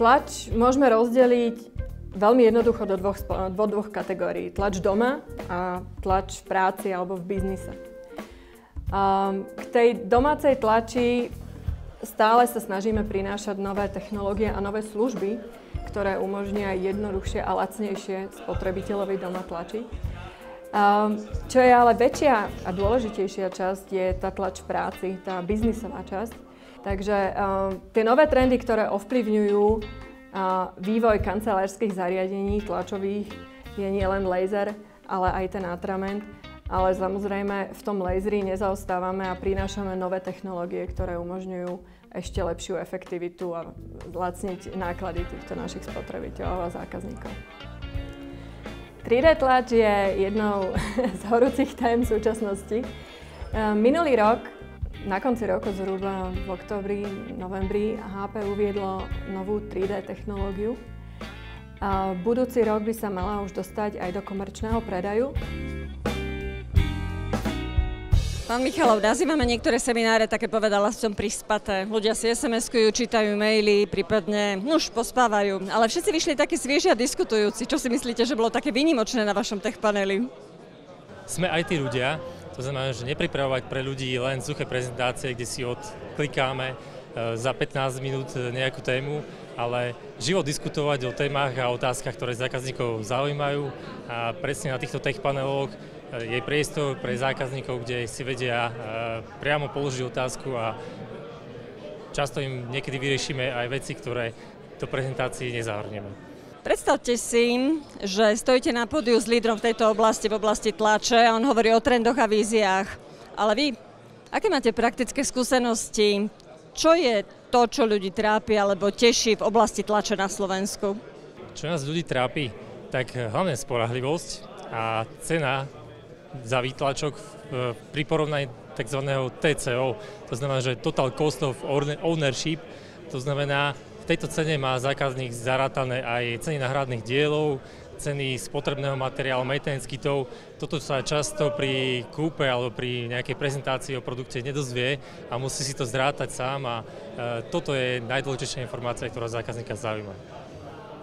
Tlač môžeme rozdeliť veľmi jednoducho do dvoch kategórií. Tlač doma a tlač v práci alebo v biznise. K tej domácej tlači stále sa snažíme prinášať nové technológie a nové služby, ktoré umožnia jednoduchšie a lacnejšie spotrebiteľovi doma tlačiť. Čo je ale väčšia a dôležitejšia časť, je tá tlač v práci, tá biznisová časť. Takže tie nové trendy, ktoré ovplyvňujú vývoj kancelárskych zariadení tlačových, je nielen laser, ale aj ten atrament. Ale samozrejme v tom laseri nezaostávame a prinášame nové technológie, ktoré umožňujú ešte lepšiu efektivitu a zlacniť náklady týchto našich spotrebiteľov a zákazníkov. 3D tlač je jednou z horúcich tém v súčasnosti. Minulý rok, na konci roku zhruba v októbri, novembri, HP uviedlo novú 3D technológiu. Budúci rok by sa mala už dostať aj do komerčného predaju. Pán Michalov, nazývame niektoré semináre, také povedala som, prispaté. Ľudia si SMS-kujú, čítajú maily, prípadne už pospávajú. Ale všetci vyšli takí svieži a diskutujúci. Čo si myslíte, že bolo také výnimočné na vašom tech paneli? Sme aj tí ľudia, to znamená, že nepripravovať pre ľudí len suché prezentácie, kde si odklikáme za 15 minút nejakú tému, ale živo diskutovať o témach a otázkach, ktoré zákazníkov zaujímajú. A presne na týchto tech paneloch je priestor pre zákazníkov, kde si vedia priamo položiť otázku a často im niekedy vyriešime aj veci, ktoré do prezentácií nezahrnieme. Predstavte si, že stojíte na pódiu s lídrom v tejto oblasti, v oblasti tlače, a on hovorí o trendoch a víziách. Ale vy, aké máte praktické skúsenosti? Čo je to, čo ľudí trápi alebo teší v oblasti tlače na Slovensku? Čo nás ľudí trápi? Tak hlavne spoľahlivosť a cena za výtlačok pri porovnaní tzv. TCO. To znamená, že Total Cost of Ownership. To znamená, v tejto cene má zákazník zarátané aj ceny náhradných dielov, ceny spotrebného materiálu, maintenance kitov. Toto sa často pri kúpe alebo pri nejakej prezentácii o produkte nedozvie a musí si to zrátať sám a toto je najdôležitejšia informácia, ktorá zákazníka zaujíma.